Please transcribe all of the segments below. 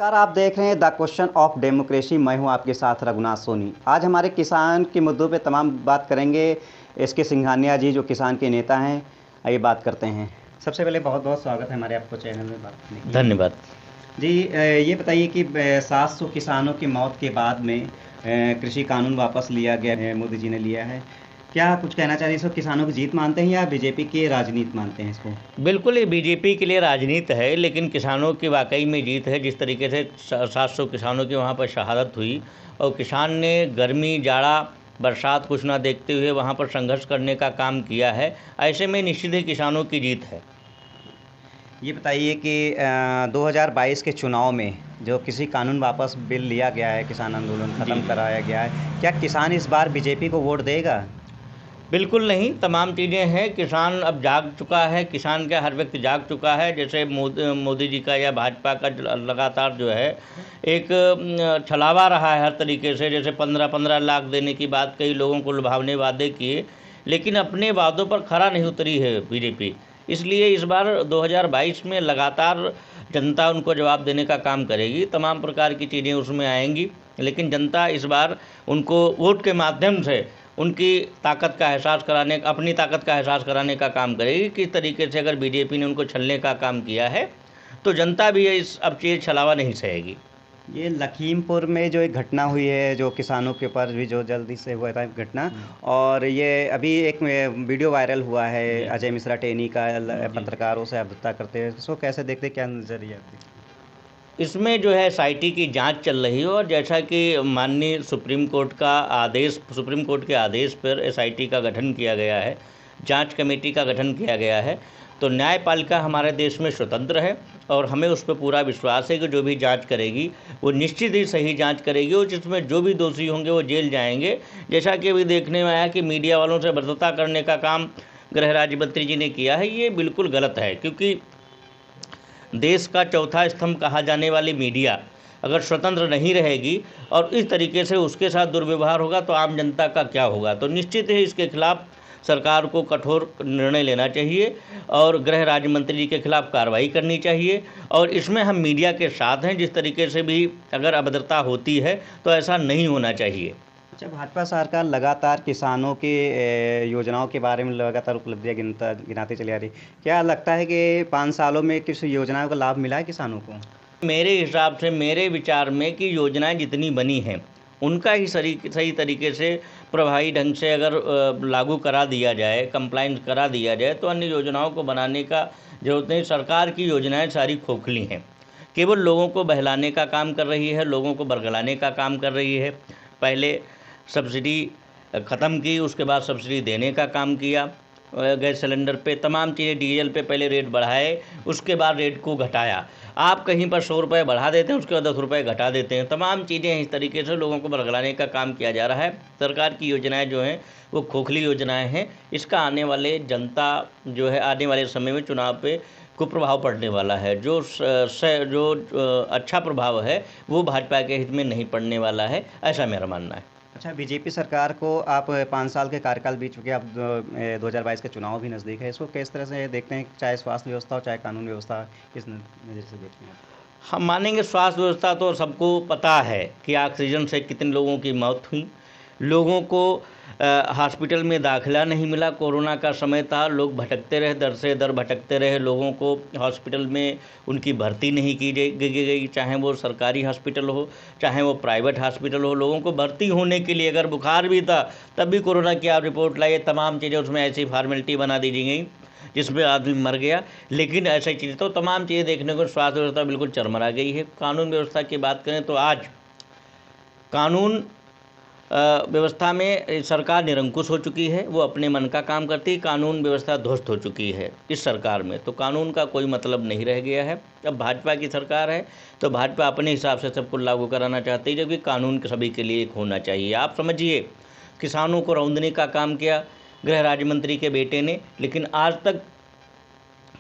नमस्कार, आप देख रहे हैं द क्वेश्चन ऑफ डेमोक्रेसी। मैं हूं आपके साथ रघुनाथ सोनी। आज हमारे किसान के मुद्दों पे तमाम बात करेंगे। इसके सिंघानिया जी जो किसान के नेता हैं, आइए बात करते हैं। सबसे पहले बहुत बहुत स्वागत है हमारे आपको चैनल में बात करने के लिए। धन्यवाद। जी, ये बताइए कि 700 किसानों की मौत के बाद में कृषि कानून वापस लिया गया है, मोदी जी ने लिया है। क्या कुछ कहना चाहिए? इसको किसानों की जीत मानते हैं या बीजेपी की राजनीति मानते हैं इसको? बिल्कुल ये बीजेपी के लिए राजनीति है, लेकिन किसानों की वाकई में जीत है। जिस तरीके से 700 किसानों की वहाँ पर शहादत हुई और किसान ने गर्मी, जाड़ा, बरसात कुछ ना देखते हुए वहाँ पर संघर्ष करने का काम किया है, ऐसे में निश्चित ही किसानों की जीत है। ये बताइए कि 2022 के चुनाव में जो कृषि कानून वापस बिल लिया गया है, किसान आंदोलन ख़त्म कराया गया है, क्या किसान इस बार बीजेपी को वोट देगा? बिल्कुल नहीं, तमाम चीज़ें हैं। किसान अब जाग चुका है, किसान का हर व्यक्ति जाग चुका है। जैसे मोदी जी का या भाजपा का लगातार जो है एक छलावा रहा है हर तरीके से। जैसे 15-15 लाख देने की बात कई लोगों को लुभावने वादे किए, लेकिन अपने वादों पर खरा नहीं उतरी है बीजेपी। इसलिए इस बार 2022 में लगातार जनता उनको जवाब देने का काम करेगी। तमाम प्रकार की चीज़ें उसमें आएंगी, लेकिन जनता इस बार उनको वोट के माध्यम से उनकी ताकत का एहसास कराने, अपनी ताकत का एहसास कराने का काम करेगी। किस तरीके से अगर बीजेपी ने उनको छलने का काम किया है तो जनता भी इस अब चीज़ छलावा नहीं सहेगी। ये लखीमपुर में जो एक घटना हुई है, जो किसानों के ऊपर भी जो जल्दी से हुआ था घटना, और ये अभी एक वीडियो वायरल हुआ है अजय मिश्रा टेनी का पत्रकारों से आपत्ति करते हैं। इसको कैसे देखते, क्या नजरिया आपकी? इसमें जो है एसआईटी की जांच चल रही है और जैसा कि माननीय सुप्रीम कोर्ट के आदेश पर एसआईटी का गठन किया गया है, जांच कमेटी का गठन किया गया है, तो न्यायपालिका हमारे देश में स्वतंत्र है और हमें उस पर पूरा विश्वास है कि जो भी जांच करेगी वो निश्चित ही सही जांच करेगी और जिसमें जो भी दोषी होंगे वो जेल जाएंगे। जैसा कि अभी देखने में आया कि मीडिया वालों से भद्रता करने का काम गृह राज्य मंत्री जी ने किया है, ये बिल्कुल गलत है। क्योंकि देश का चौथा स्तंभ कहा जाने वाली मीडिया अगर स्वतंत्र नहीं रहेगी और इस तरीके से उसके साथ दुर्व्यवहार होगा तो आम जनता का क्या होगा। तो निश्चित ही इसके खिलाफ सरकार को कठोर निर्णय लेना चाहिए और गृह राज्य मंत्री जी के खिलाफ कार्रवाई करनी चाहिए। और इसमें हम मीडिया के साथ हैं। जिस तरीके से भी अगर अभद्रता होती है तो ऐसा नहीं होना चाहिए। अच्छा, भाजपा सरकार लगातार किसानों की योजनाओं के बारे में लगातार उपलब्धियां गिनाती चली आ रही। क्या लगता है कि 5 सालों में किस योजनाओं का लाभ मिला है किसानों को? मेरे हिसाब से, मेरे विचार में कि योजनाएं जितनी बनी हैं उनका ही सही तरीके से प्रभावी ढंग से अगर लागू करा दिया जाए, कंप्लाइंस करा दिया जाए, तो अन्य योजनाओं को बनाने का जरूरत नहीं। सरकार की योजनाएं सारी खोखली हैं, केवल लोगों को बहलाने का काम कर रही है, लोगों को बरगलाने का काम कर रही है। पहले सब्सिडी ख़त्म की, उसके बाद सब्सिडी देने का काम किया। गैस सिलेंडर पे, तमाम चीज़ें, डीजल पे पहले रेट बढ़ाए, उसके बाद रेट को घटाया। आप कहीं पर 100 रुपये बढ़ा देते हैं, उसके बाद 10 रुपये घटा देते हैं। तमाम चीज़ें इस तरीके से लोगों को बरगलाने का काम किया जा रहा है। सरकार की योजनाएं जो हैं वो खोखली योजनाएं हैं। इसका आने वाले जनता जो है, आने वाले समय में चुनाव पे कुप्रभाव पड़ने वाला है। जो अच्छा प्रभाव है वो भाजपा के हित में नहीं पड़ने वाला है, ऐसा मेरा मानना है। अच्छा, बीजेपी सरकार को आप 5 साल के कार्यकाल बीत चुके, अब 2022 के चुनाव भी नज़दीक है, इसको किस तरह से देखते हैं? चाहे स्वास्थ्य व्यवस्था हो, चाहे कानून व्यवस्था, किस नज़र से देखते हैं? हम मानेंगे स्वास्थ्य व्यवस्था तो सबको पता है कि ऑक्सीजन से कितने लोगों की मौत हुई। लोगों को हॉस्पिटल में दाखिला नहीं मिला। कोरोना का समय था, लोग भटकते रहे, दर से दर भटकते रहे। लोगों को हॉस्पिटल में उनकी भर्ती नहीं की गई, चाहे वो सरकारी हॉस्पिटल हो, चाहे वो प्राइवेट हॉस्पिटल हो। लोगों को भर्ती होने के लिए, अगर बुखार भी था तब भी कोरोना की आप रिपोर्ट लाइए, तमाम चीज़ें उसमें ऐसी फॉर्मेलिटी बना दी गई जिसमें आदमी मर गया। लेकिन ऐसी चीज़ें, तो तमाम चीज़ें देखने को स्वास्थ्य व्यवस्था बिल्कुल चरमरा गई है। कानून व्यवस्था की बात करें तो आज कानून व्यवस्था में सरकार निरंकुश हो चुकी है, वो अपने मन का काम करती है। कानून व्यवस्था ध्वस्त हो चुकी है इस सरकार में, तो कानून का कोई मतलब नहीं रह गया है। अब भाजपा की सरकार है तो भाजपा अपने हिसाब से सबको लागू कराना चाहती है, जबकि कानून सभी के लिए एक होना चाहिए। आप समझिए, किसानों को रौंदने का काम किया गृह राज्य मंत्री के बेटे ने, लेकिन आज तक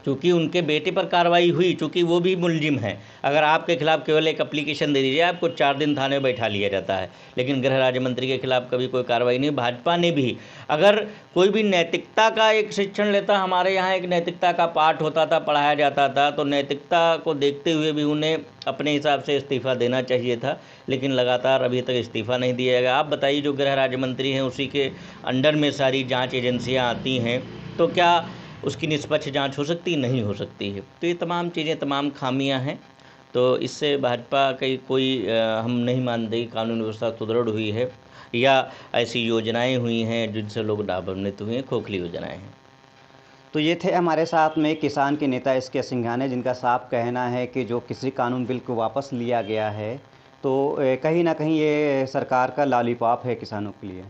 चूँकि उनके बेटे पर कार्रवाई हुई, चूँकि वो भी मुलजिम हैं। अगर आपके खिलाफ केवल एक एप्लीकेशन दे दीजिए, आपको 4 दिन थाने में बैठा लिया जाता है, लेकिन गृह राज्य मंत्री के खिलाफ कभी कोई कार्रवाई नहीं। भाजपा ने भी, अगर कोई भी नैतिकता का एक शिक्षण लेता, हमारे यहाँ एक नैतिकता का पाठ होता था, पढ़ाया जाता था, तो नैतिकता को देखते हुए भी उन्हें अपने हिसाब से इस्तीफ़ा देना चाहिए था, लेकिन लगातार अभी तक इस्तीफ़ा नहीं दिया गया। आप बताइए, जो गृह राज्य मंत्री हैं उसी के अंडर में सारी जाँच एजेंसियाँ आती हैं, तो क्या उसकी निष्पक्ष जांच हो सकती? नहीं हो सकती है। तो ये तमाम चीज़ें, तमाम खामियां हैं। तो इससे भाजपा की कोई हम नहीं मानते कि कानून व्यवस्था सुदृढ़ हुई है या ऐसी योजनाएं हुई हैं जिनसे लोग लाभान्वित हुए हैं, खोखली योजनाएं हैं। तो ये थे हमारे साथ में किसान के नेता एस.के. सिंघानिया, जिनका साफ कहना है कि जो कृषि कानून बिल को वापस लिया गया है, तो कहीं ना कहीं ये सरकार का लॉलीपॉप है किसानों के लिए।